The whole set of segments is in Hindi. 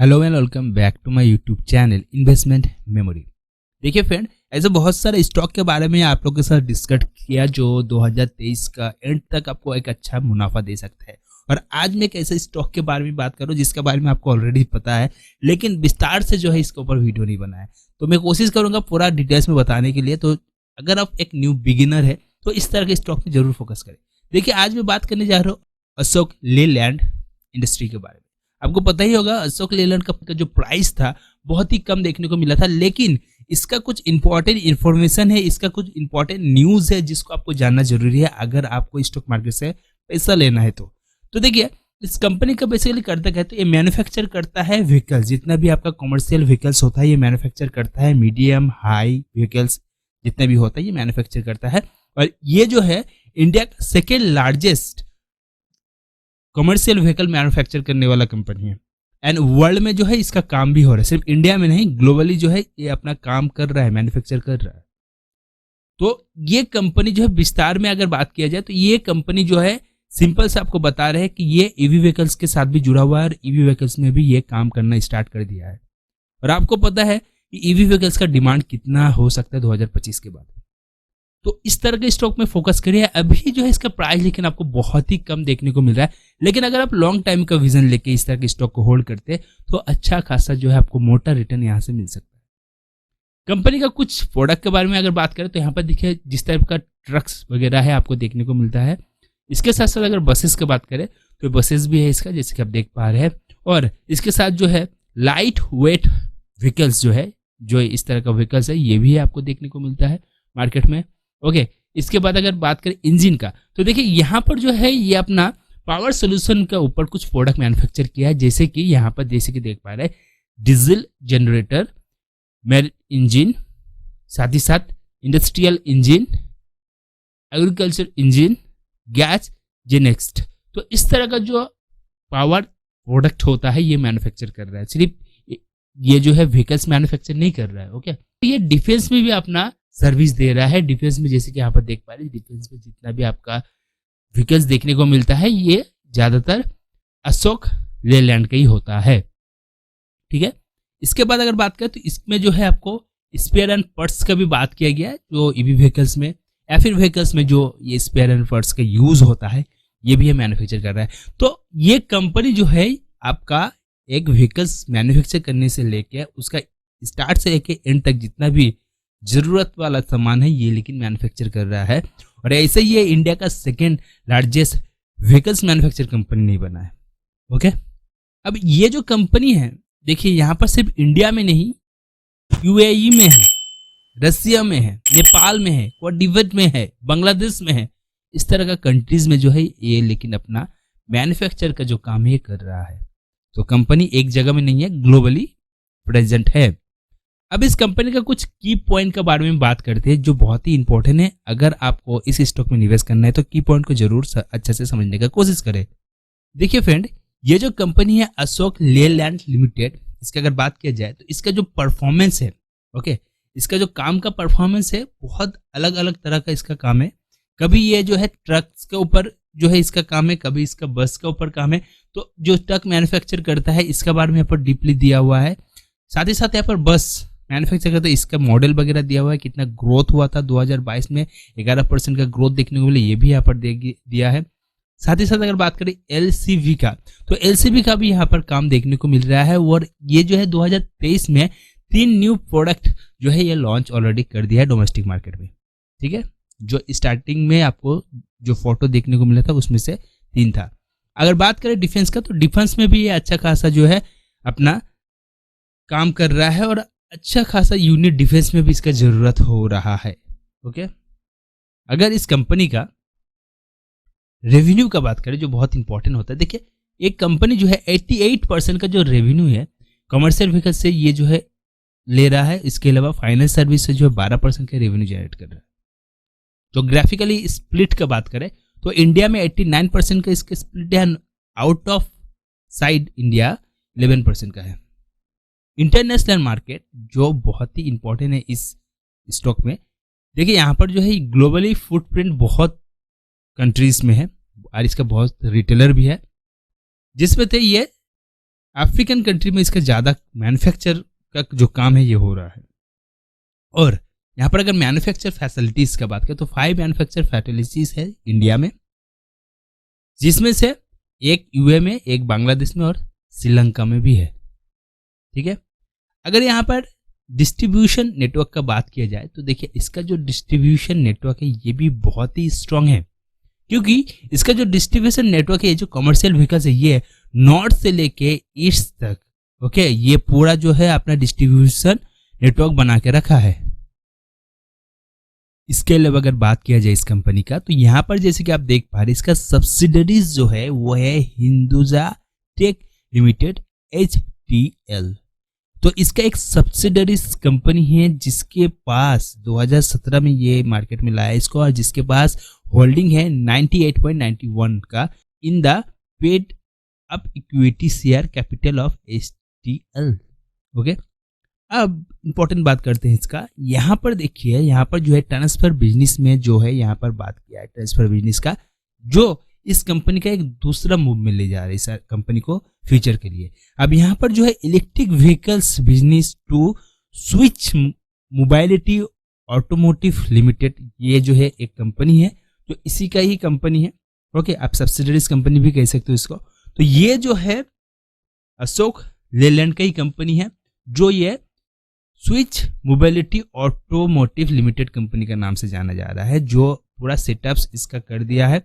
Hello and welcome back to my YouTube channel investment memory. देखिए फ्रेंड, ऐसे बहुत सारे स्टॉक के बारे में आप लोगों के साथ डिस्कस किया जो 2023 का एंड तक आपको एक अच्छा मुनाफा दे सकता है। और आज मैं एक ऐसे स्टॉक के बारे में बात करूं जिसके बारे में आपको ऑलरेडी पता है, लेकिन विस्तार से जो है इसके ऊपर वीडियो नहीं बनाया। तो मैं कोशिश करूंगा पूरा डिटेल्स में बताने के लिए। तो अगर आप एक न्यू बिगिनर है तो इस तरह के स्टॉक में जरूर फोकस करें। देखिए, आज मैं बात करने जा रहा हूँ अशोक लेलैंड इंडस्ट्री के बारे में। आपको पता ही होगा अशोक लेलैंड का जो प्राइस था बहुत ही कम देखने को मिला था, लेकिन इसका कुछ इंपॉर्टेंट इन्फॉर्मेशन है, इसका कुछ इंपॉर्टेंट न्यूज है जिसको आपको जानना जरूरी है अगर आपको स्टॉक मार्केट से पैसा लेना है। तो देखिए, इस कंपनी का बेसिकली करता क्या है, तो ये मैन्युफैक्चर करता है व्हीकल्स। जितना भी आपका कमर्शियल व्हीकल्स होता है ये मैन्युफैक्चर करता है। मीडियम हाई व्हीकल्स जितना भी होता है ये मैन्युफैक्चर करता है। और ये जो है इंडिया का second largest commercial vehicle manufacture करने वाला कंपनी है। एंड वर्ल्ड में जो है इसका काम भी हो रहा है, सिर्फ इंडिया में नहीं, ग्लोबली जो है ये अपना काम कर रहा है, मैन्युफैक्चर कर रहा है। तो ये कंपनी जो है विस्तार में अगर बात किया जाए तो ये कंपनी जो है सिंपल से आपको बता रहे हैं कि ये ईवी व्हीकल्स के साथ भी जुड़ा हुआ है और ईवी व्हीकल्स में भी ये काम करना स्टार्ट कर दिया है। और आपको पता है कि ईवी व्हीकल्स का डिमांड कितना हो सकता है 2025 के बाद। तो इस तरह के स्टॉक में फोकस करिए। अभी जो है इसका प्राइस लेकिन आपको बहुत ही कम देखने को मिल रहा है, लेकिन अगर आप लॉन्ग टाइम का विजन लेके इस तरह के स्टॉक को होल्ड करते हैं तो अच्छा खासा जो है आपको मोटा रिटर्न यहाँ से मिल सकता है। कंपनी का कुछ प्रोडक्ट के बारे में अगर बात करें तो यहाँ पर देखिए जिस टाइप का ट्रक्स वगैरह है आपको देखने को मिलता है। इसके साथ साथ अगर बसेस की बात करें तो बसेस भी है इसका, जैसे कि आप देख पा रहे हैं। और इसके साथ जो है लाइट वेट व्हीकल्स जो है, जो इस तरह का व्हीकल्स है ये भी आपको देखने को मिलता है मार्केट में। ओके, इसके बाद अगर बात करें इंजन का तो देखिए यहाँ पर जो है ये अपना पावर सोल्यूशन के ऊपर कुछ प्रोडक्ट मैन्युफैक्चर किया है, जैसे कि यहाँ पर जैसे कि देख पा रहे हैं डीजल जनरेटर, मेरिट इंजन, साथ ही साथ industrial engine, agriculture engine, gas Genext. तो इस तरह का जो पावर प्रोडक्ट होता है ये मैन्युफैक्चर कर रहा है। सिर्फ ये जो है व्हीकल्स मैन्युफैक्चर नहीं कर रहा है। ओके, ये डिफेंस में भी अपना सर्विस दे रहा है। डिफेंस में जैसे कि यहाँ पर देख पा रहे हैं, डिफेंस में जितना भी आपका व्हीकल्स देखने को मिलता है ये ज्यादातर अशोक लेलैंड का ही होता है। ठीक है, इसके बाद अगर बात करें तो इसमें जो है आपको स्पेयर एंड पार्ट्स का भी बात किया गया है, जो ईवी व्हीकल्स में या फिर व्हीकल्स में जो ये स्पेयर एंड पार्ट्स का यूज होता है ये भी मैन्युफैक्चर कर रहा है। तो ये कंपनी जो है आपका एक व्हीकल्स मैन्युफैक्चर करने से लेके उसका स्टार्ट से लेके एंड तक जितना भी जरूरत वाला सामान है ये लेकिन मैन्युफैक्चर कर रहा है। और ऐसे ही ये इंडिया का second largest vehicles manufacture company नहीं बना है। ओके, अब ये जो कंपनी है देखिए यहाँ पर सिर्फ इंडिया में नहीं, यूएई में है, रसिया में है, नेपाल में है, कोडिवट में है, बांग्लादेश में है। इस तरह का कंट्रीज में जो है ये लेकिन अपना मैन्युफैक्चर का जो काम है ये कर रहा है। तो कंपनी एक जगह में नहीं है, ग्लोबली प्रेजेंट है। अब इस कंपनी का कुछ की पॉइंट के बारे में बात करते हैं जो बहुत ही इंपॉर्टेंट है। अगर आपको इस स्टॉक में निवेश करना है तो की पॉइंट को जरूर अच्छे से समझने का कोशिश करें। देखिए फ्रेंड, ये जो कंपनी है अशोक लेलैंड लिमिटेड, इसकी अगर बात किया जाए तो इसका जो परफॉर्मेंस है, ओके, इसका जो काम का परफॉर्मेंस है बहुत अलग अलग तरह का इसका काम है। कभी ये जो है ट्रक्स के ऊपर जो है इसका काम है, कभी इसका बस के ऊपर काम है। तो जो ट्रक मैन्युफैक्चर करता है इसका बारे में यहाँ पर डीपली दिया हुआ है। साथ ही साथ यहाँ पर बस मैन्युफैक्चर करता है, इसका मॉडल वगैरह दिया हुआ है, कितना ग्रोथ हुआ था 2022 में 11% का ग्रोथ देखने को मिले ये भी यहाँ पर दिया है। साथ ही साथ अगर बात करें एलसीवी का तो एलसीवी का भी यहाँ पर काम देखने को मिल रहा है। और ये जो है 2023 में 3 न्यू प्रोडक्ट जो है ये लॉन्च ऑलरेडी कर दिया है डोमेस्टिक मार्केट में। ठीक है, जो स्टार्टिंग में आपको जो फोटो देखने को मिला था उसमें से 3 था। अगर बात करें डिफेंस का तो डिफेंस में भी ये अच्छा खासा जो है अपना काम कर रहा है और अच्छा खासा यूनिट डिफेंस में भी इसका जरूरत हो रहा है। ओके, अगर इस कंपनी का रेवेन्यू का बात करें जो बहुत इंपॉर्टेंट होता है, देखिए एक कंपनी जो है 88% का जो रेवेन्यू है कमर्शियल व्हीकल से ये जो है ले रहा है। इसके अलावा फाइनेंस सर्विस से जो है 12% का रेवेन्यू जनरेट कर रहा है। जोग्राफिकली स्प्लिट का बात करें तो इंडिया में 89% का इसका स्प्लिट है, आउट ऑफ साइड इंडिया 11% का है। इंटरनेशनल मार्केट जो बहुत ही इंपॉर्टेंट है इस स्टॉक में, देखिए यहाँ पर जो है ग्लोबली फुटप्रिंट बहुत कंट्रीज में है और इसका बहुत रिटेलर भी है, जिसमें थे ये अफ्रीकन कंट्री में इसका ज़्यादा मैन्युफैक्चर का जो काम है ये हो रहा है। और यहाँ पर अगर मैन्युफैक्चर फैसिलिटीज़ का बात करें तो 5 मैन्युफैक्चर फैसिलिटीज़ है इंडिया में, जिसमें से एक यूए में, एक बांग्लादेश में और श्रीलंका में भी है। ठीक है, अगर यहाँ पर डिस्ट्रीब्यूशन नेटवर्क का बात किया जाए तो देखिए इसका जो डिस्ट्रीब्यूशन नेटवर्क है ये भी बहुत ही स्ट्रांग है, क्योंकि इसका जो डिस्ट्रीब्यूशन नेटवर्क है, जो कमर्शियल व्हीकल्स है, ये नॉर्थ से लेके ईस्ट तक, ओके, ये पूरा जो है अपना डिस्ट्रीब्यूशन नेटवर्क बना के रखा है। इसके अलावा अगर बात किया जाए इस कंपनी का, तो यहाँ पर जैसे कि आप देख पा रहे हैं इसका सब्सिडरीज जो है वो है हिंदुजा टेक लिमिटेड HTL। तो इसका एक सब्सिडरीज कंपनी है जिसके पास 2017 में ये मार्केट में लाया इसको, और जिसके पास होल्डिंग है 98.91 का in the paid up equity share capital of HTL। Okay, अब इंपॉर्टेंट बात करते हैं इसका। यहाँ पर देखिए, यहाँ पर जो है ट्रांसफर बिजनेस में जो है यहाँ पर बात किया है ट्रांसफर बिजनेस का, जो इस कंपनी का एक दूसरा मूव में ले जा रहा है इस कंपनी को फ्यूचर के लिए। अब यहाँ पर जो है electric vehicles business to switch mobility automotive limited, ये जो है एक कंपनी है जो इसी का ही कंपनी है। ओके, आप सब्सिडरीज कंपनी भी कह सकते हो इसको। तो ये जो है अशोक लेलैंड का ही कंपनी है, जो ये switch mobility automotive limited company का नाम से जाना जा रहा है, जो पूरा सेटअप्स इसका कर दिया है।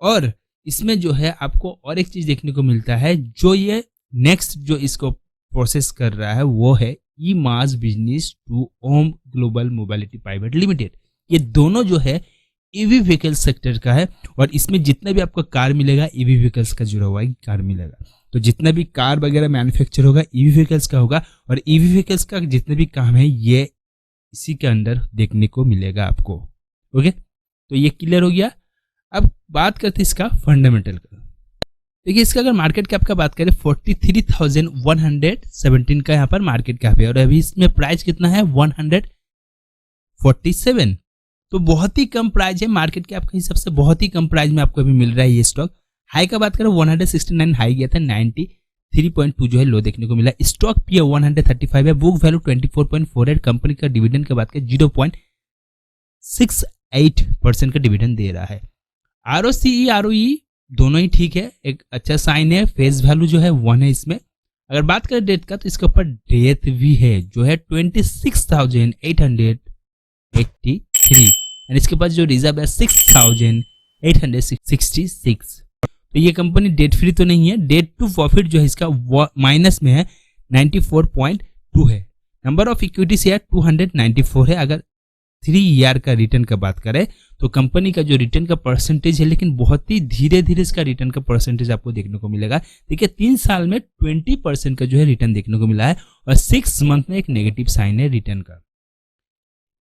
और इसमें जो है आपको और एक चीज देखने को मिलता है, जो ये नेक्स्ट जो इसको प्रोसेस कर रहा है वो है E mass business to Om Global Mobility Private Limited. ये दोनों जो है ईवी व्हीकल सेक्टर का है, और इसमें जितना भी आपको कार मिलेगा ईवी व्हीकल्स का जुड़ा हुआ है कार मिलेगा। तो जितना भी कार वगैरह मैन्युफैक्चर होगा ईवी व्हीकल्स का होगा, और ईवी व्हीकल्स का जितने भी काम है ये इसी के अंदर देखने को मिलेगा आपको। ओके, तो ये क्लियर हो गया। अब बात करते हैं इसका फंडामेंटल का। देखिए इसका अगर मार्केट कैप का बात करें 43,117 का यहाँ पर मार्केट कैप है, और अभी इसमें प्राइस कितना है 147। तो बहुत ही कम प्राइस है, मार्केट कैप के हिसाब से बहुत ही कम प्राइस में आपको अभी मिल रहा है ये स्टॉक। हाई का बात करें 169 हाई गया था, 93.2 जो है लो देखने को मिला। स्टॉक पी 135 है, बुक वैल्यू 24.48। कंपनी का डिविडेंड की बात करें 0.68% का डिविडेंड दे रहा है। ROCE ROE दोनों ही ठीक है, एक अच्छा साइन है। फेस वैल्यू जो है 1 है इसमें। अगर बात करें डेट का तो इसके ऊपर डेट भी है जो है 26,883, एंड इसके पास जो रिजर्व है 6,866। तो ये कंपनी डेट फ्री तो नहीं है। डेट टू प्रॉफिट जो है इसका माइनस में है, 94.2 है। नंबर ऑफ इक्विटी शेयर 294 है। अगर 3 ईयर का रिटर्न का बात करें तो कंपनी का जो रिटर्न का परसेंटेज है, लेकिन बहुत ही धीरे धीरे इसका रिटर्न का परसेंटेज आपको देखने को मिलेगा। देखिए 3 साल में 20% का जो है रिटर्न देखने को मिला है, और 6 मंथ में एक नेगेटिव साइन है रिटर्न का।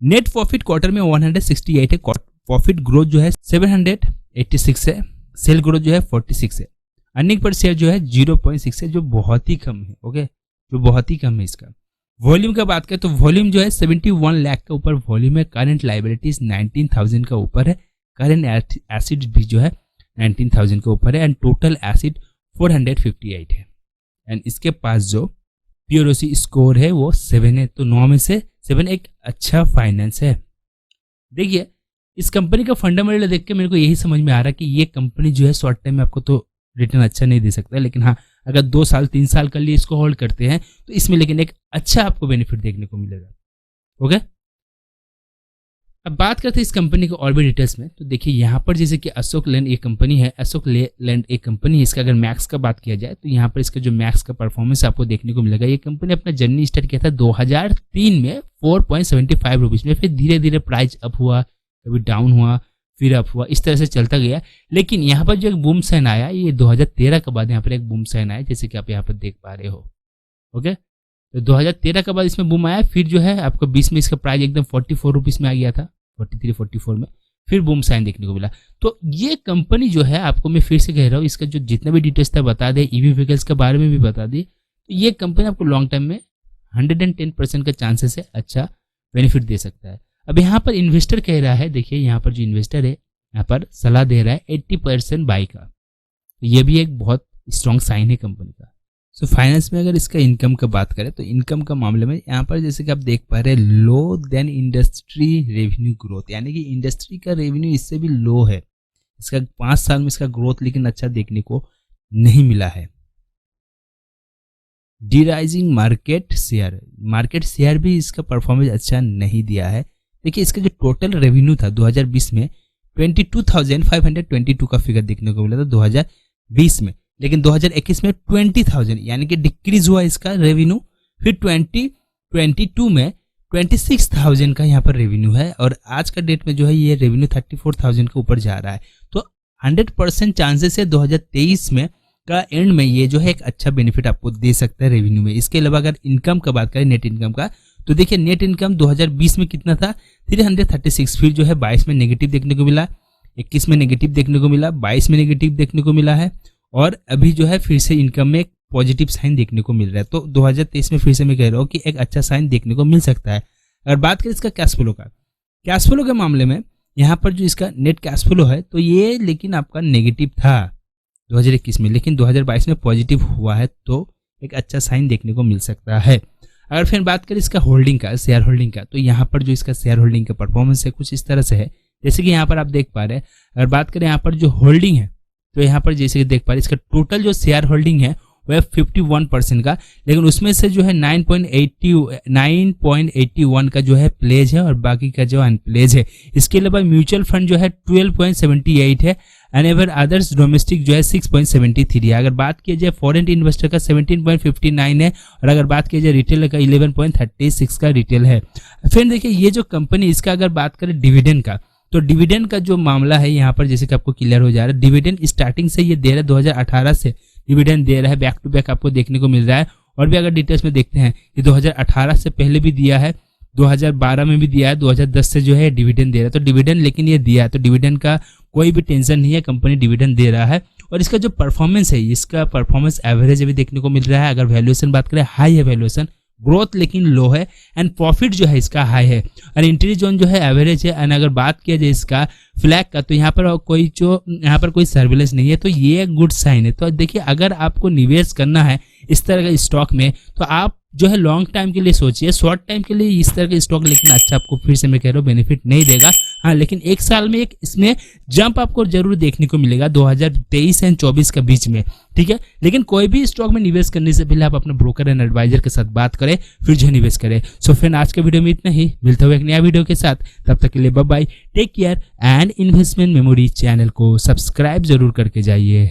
नेट प्रॉफिट क्वार्टर में 168 है। प्रॉफिट ग्रोथ जो है 786 है। सेल ग्रोथ जो है 46 है। अर्निंग पर शेयर जो है 0.6 है, जो बहुत ही कम है। ओके, जो बहुत ही कम है इसका। वॉल्यूम का बात करें तो वॉल्यूम जो है 71 लाख के ऊपर वॉल्यूम है। करंट लाइबिलिटीज 19,000 का ऊपर है। करंट एसिड भी जो है 19,000 के ऊपर है, एंड टोटल एसिड 458 है। एंड इसके पास जो पीओसी स्कोर है वो 7 है। तो 9 में से 7 एक अच्छा फाइनेंस है। देखिए इस कंपनी का फंडामेंटल देख के मेरे को यही समझ में आ रहा है कि ये कंपनी जो है शॉर्ट टाइम में आपको तो रिटर्न अच्छा नहीं दे सकता, लेकिन हाँ अगर 2 साल 3 साल के लिए इसको होल्ड करते हैं तो इसमें लेकिन एक अच्छा आपको बेनिफिट देखने को मिलेगा। ओके, अब बात करते हैं इस कंपनी को और भी डिटेल्स में। तो देखिए यहाँ पर जैसे कि अशोक लैंड एक कंपनी है, अशोक लैंड एक कंपनी है। इसका अगर मैक्स का बात किया जाए तो यहाँ पर इसका जो मैक्स का परफॉर्मेंस आपको देखने को मिलेगा। ये कंपनी अपना जर्नी स्टार्ट किया था 2003 में 4.75 रुपीज़ में, फिर धीरे धीरे प्राइस अप हुआ, कभी डाउन हुआ, फिर अप हुआ, इस तरह से चलता गया। लेकिन यहाँ पर जो एक बूम साइन आया, ये 2013 के बाद यहाँ पर एक बूम साइन आया, जैसे कि आप यहाँ पर देख पा रहे हो। ओके, तो 2013 के बाद इसमें बूम आया, फिर जो है आपको 20 में इसका प्राइस एकदम 44 रुपीज़ में आ गया था, 43-44 में, फिर बूम साइन देखने को मिला। तो ये कंपनी जो है, आपको मैं फिर से कह रहा हूँ, इसका जो जितना भी डिटेल्स था बता दे, ईवी व्हीकल्स के बारे में भी बता दी। तो ये कंपनी आपको लॉन्ग टर्म में 110% का चांसेस है अच्छा बेनिफिट दे सकता है। अब यहाँ पर इन्वेस्टर कह रहा है, देखिए यहाँ पर जो इन्वेस्टर है यहाँ पर सलाह दे रहा है 80% बाई का। तो ये भी एक बहुत स्ट्रॉन्ग साइन है कंपनी का। सो फाइनेंस में अगर इसका इनकम का बात करें तो इनकम का मामले में यहाँ पर जैसे कि आप देख पा रहे हैं लो देन इंडस्ट्री रेवेन्यू ग्रोथ, यानी कि इंडस्ट्री का रेवेन्यू इससे भी लो है। इसका 5 साल में इसका ग्रोथ लेकिन अच्छा देखने को नहीं मिला है। डीराइजिंग मार्केट शेयर भी इसका परफॉर्मेंस अच्छा नहीं दिया है। देखिए इसका जो टोटल रेवेन्यू था 2020 में 22,522 का फिगर देखने को मिला था 2020 में, लेकिन 2021 में 20,000 यानी कि डिक्रीज हुआ इसका रेवेन्यू। फिर 2022 में 26,000 का यहाँ पर रेवेन्यू है और आज का डेट में जो है ये रेवेन्यू 34,000 के ऊपर जा रहा है। तो 100% चांसेस है 2023 में का एंड में ये जो है एक अच्छा बेनिफिट आपको दे सकता है रेवेन्यू में। इसके अलावा अगर इनकम का बात करें नेट इनकम का, तो देखिए नेट इनकम 2020 में कितना था 336, फिर जो है 22 में नेगेटिव देखने को मिला, 21 में नेगेटिव देखने को मिला, 22 में नेगेटिव देखने को मिला है और अभी जो है फिर से इनकम में एक पॉजिटिव साइन देखने को मिल रहा है। तो 2023 में फिर से मैं कह रहा हूँ कि एक अच्छा साइन देखने को मिल सकता है। अगर बात करें इसका कैश फ्लो के मामले में यहाँ पर जो इसका नेट कैश फ्लो है तो ये लेकिन आपका नेगेटिव था 2021 में, लेकिन 2022 में पॉजिटिव हुआ है, तो एक अच्छा साइन देखने को मिल सकता है। अगर फिर बात करें इसका होल्डिंग का, शेयर होल्डिंग का, तो यहाँ पर जो इसका शेयर होल्डिंग का परफॉर्मेंस है कुछ इस तरह से है जैसे कि यहाँ पर आप देख पा रहे हैं। अगर बात करें यहाँ पर जो होल्डिंग है तो यहाँ पर जैसे कि देख पा रहे हैं इसका टोटल जो शेयर होल्डिंग है वह 51% का, लेकिन उसमें से जो है 9.81 का जो है प्लेज है और बाकी का जो अनप्लेज है। इसके अलावा म्यूचुअल फंड जो है 12.78 है एंड एवर अदर्स डोमेस्टिक जो है 6.73 है। अगर बात किया जाए फॉरेन इन्वेस्टर का 17.59 है और अगर बात किया जाए रिटेल का 11.36 का रिटेल है। फिर देखिए ये जो कंपनी इसका अगर बात करें डिविडेंड का, तो डिविडेंड का जो मामला है यहाँ पर जैसे कि आपको क्लियर हो जा रहा है, डिविडेंड स्टार्टिंग से ये दे रहा है 2018 से डिविडेंड दे रहा है, बैक टू बैक आपको देखने को मिल रहा है। और भी अगर डिटेल्स में देखते हैं कि 2018 से पहले भी दिया है, 2012 में भी दिया है, 2010 से जो है डिविडेंड दे रहा है। तो डिविडेंड लेकिन ये दिया है तो डिविडेंड का कोई भी टेंशन नहीं है, कंपनी डिविडेंड दे रहा है। और इसका जो परफॉर्मेंस है, इसका परफॉर्मेंस एवरेज अभी देखने को मिल रहा है। अगर वैल्यूएशन बात करें हाई है वैल्यूएशन, ग्रोथ लेकिन लो है एंड प्रॉफिट जो है इसका हाई है और एंट्री जोन जो है एवरेज है। एंड अगर बात किया जाए इसका फ्लैग का, तो यहाँ पर कोई सर्विलेंस नहीं है, तो ये गुड साइन है। तो देखिए अगर आपको निवेश करना है इस तरह का स्टॉक में तो आप जो है लॉन्ग टाइम के लिए सोचिए, शॉर्ट टाइम के लिए इस तरह के स्टॉक लेकिन अच्छा आपको फिर से मैं कह रहा हूँ बेनिफिट नहीं देगा। हाँ, लेकिन एक साल में एक इसमें जंप आपको जरूर देखने को मिलेगा 2023 एंड 24 के बीच में, ठीक है। लेकिन कोई भी स्टॉक में निवेश करने से पहले आप अपने ब्रोकर एंड एडवाइजर के साथ बात करें फिर जो निवेश करें। सो फ्रेंड आज के वीडियो में इतना ही, मिलते हुए एक नया वीडियो के साथ, तब तक के लिए bye bye, take care and investment memory channel को सब्सक्राइब जरूर करके जाइए।